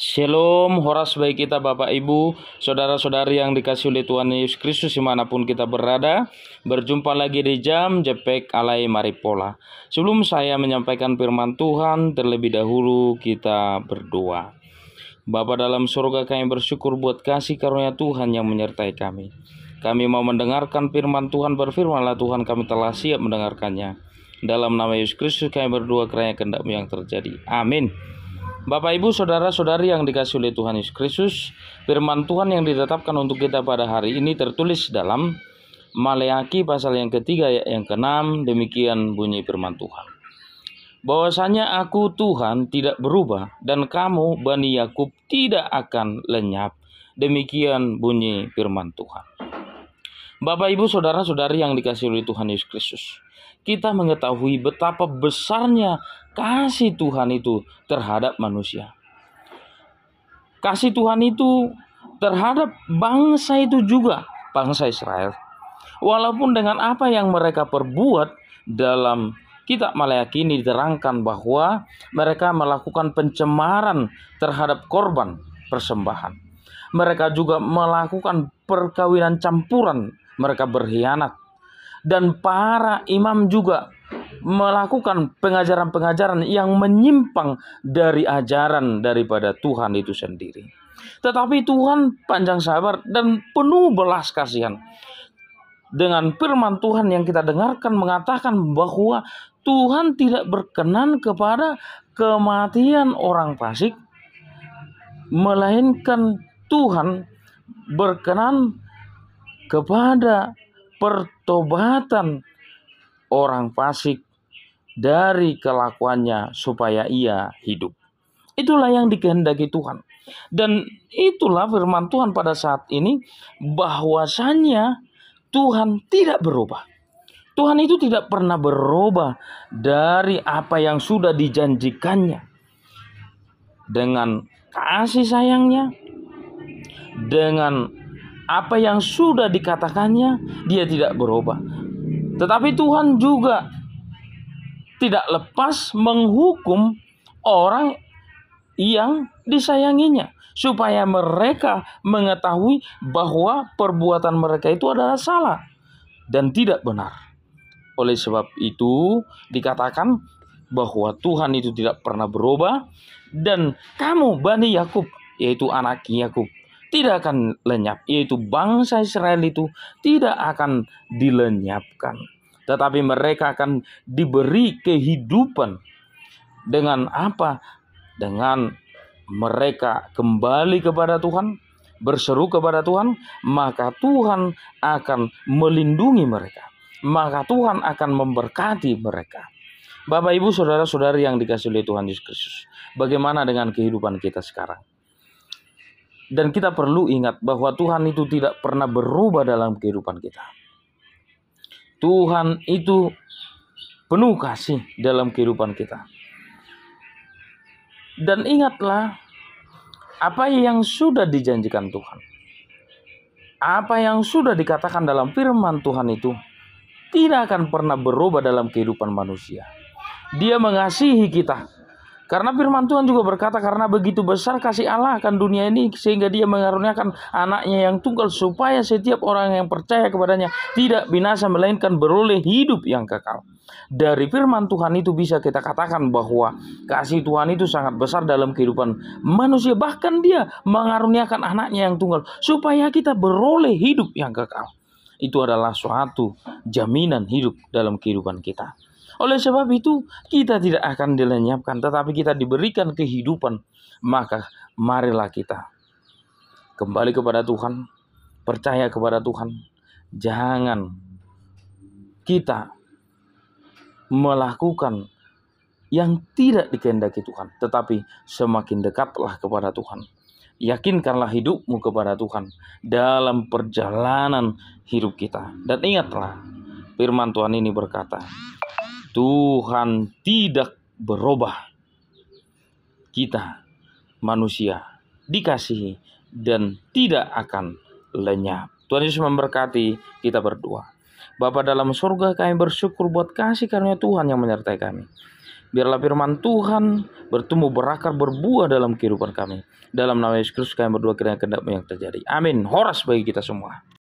Shalom, horas baik kita Bapak Ibu, saudara-saudari yang dikasihi oleh Tuhan Yesus Kristus dimanapun kita berada. Berjumpa lagi di jam Jepek Alai Maripola. Sebelum saya menyampaikan firman Tuhan, terlebih dahulu kita berdoa. Bapa dalam surga, kami bersyukur buat kasih karunia Tuhan yang menyertai kami. Kami mau mendengarkan firman Tuhan, berfirmanlah Tuhan, kami telah siap mendengarkannya. Dalam nama Yesus Kristus kami berdoa kiranya kehendak-Mu yang terjadi. Amin. Bapak Ibu saudara-saudari yang dikasihi oleh Tuhan Yesus Kristus, firman Tuhan yang ditetapkan untuk kita pada hari ini tertulis dalam Maleakhi pasal yang ketiga ayat yang ke-6. Demikian bunyi firman Tuhan. Bahwasanya aku Tuhan tidak berubah dan kamu Bani Yakub tidak akan lenyap. Demikian bunyi firman Tuhan. Bapak Ibu saudara-saudari yang dikasihi oleh Tuhan Yesus Kristus, kita mengetahui betapa besarnya kasih Tuhan itu terhadap manusia. Kasih Tuhan itu terhadap bangsa itu juga, bangsa Israel. Walaupun dengan apa yang mereka perbuat, dalam kitab Maleakhi ini diterangkan bahwa mereka melakukan pencemaran terhadap korban persembahan. Mereka juga melakukan perkawinan campuran, mereka berkhianat. Dan para imam juga melakukan pengajaran-pengajaran yang menyimpang dari ajaran daripada Tuhan itu sendiri. Tetapi Tuhan panjang sabar dan penuh belas kasihan. Dengan firman Tuhan yang kita dengarkan mengatakan bahwa Tuhan tidak berkenan kepada kematian orang fasik, melainkan Tuhan berkenan kepada pertobatan orang fasik dari kelakuannya supaya ia hidup. Itulah yang dikehendaki Tuhan. Dan itulah firman Tuhan pada saat ini, bahwasanya Tuhan tidak berubah. Tuhan itu tidak pernah berubah dari apa yang sudah dijanjikannya. Dengan kasih sayangnya, dengan apa yang sudah dikatakannya, dia tidak berubah. Tetapi Tuhan juga tidak lepas menghukum orang yang disayanginya, supaya mereka mengetahui bahwa perbuatan mereka itu adalah salah dan tidak benar. Oleh sebab itu dikatakan bahwa Tuhan itu tidak pernah berubah, dan kamu Bani Yakub, yaitu anak Yakub, tidak akan lenyap, yaitu bangsa Israel itu tidak akan dilenyapkan. Tetapi mereka akan diberi kehidupan. Dengan apa? Dengan mereka kembali kepada Tuhan, berseru kepada Tuhan, maka Tuhan akan melindungi mereka. Maka Tuhan akan memberkati mereka. Bapak Ibu saudara-saudari yang dikasihi oleh Tuhan Yesus Kristus, bagaimana dengan kehidupan kita sekarang? Dan kita perlu ingat bahwa Tuhan itu tidak pernah berubah dalam kehidupan kita. Tuhan itu penuh kasih dalam kehidupan kita. Dan ingatlah apa yang sudah dijanjikan Tuhan. Apa yang sudah dikatakan dalam firman Tuhan itu tidak akan pernah berubah dalam kehidupan manusia. Dia mengasihi kita. Karena firman Tuhan juga berkata, karena begitu besar kasih Allah akan dunia ini, sehingga dia mengaruniakan anaknya yang tunggal, supaya setiap orang yang percaya kepadanya tidak binasa, melainkan beroleh hidup yang kekal. Dari firman Tuhan itu bisa kita katakan bahwa kasih Tuhan itu sangat besar dalam kehidupan manusia. Bahkan dia mengaruniakan anaknya yang tunggal, supaya kita beroleh hidup yang kekal. Itu adalah suatu jaminan hidup dalam kehidupan kita. Oleh sebab itu kita tidak akan dilenyapkan, tetapi kita diberikan kehidupan. Maka marilah kita kembali kepada Tuhan, percaya kepada Tuhan. Jangan kita melakukan yang tidak dikehendaki Tuhan, tetapi semakin dekatlah kepada Tuhan. Yakinkanlah hidupmu kepada Tuhan dalam perjalanan hidup kita. Dan ingatlah, firman Tuhan ini berkata, Tuhan tidak berubah. Kita manusia dikasihi dan tidak akan lenyap. Tuhan Yesus memberkati. Kita berdoa. Bapa dalam surga, kami bersyukur buat kasih karunia Tuhan yang menyertai kami. Biarlah firman Tuhan bertumbuh, berakar, berbuah dalam kehidupan kami. Dalam nama Yesus Kristus kami berdoa, kiranya kehendak-Mu yang terjadi. Amin. Horas bagi kita semua.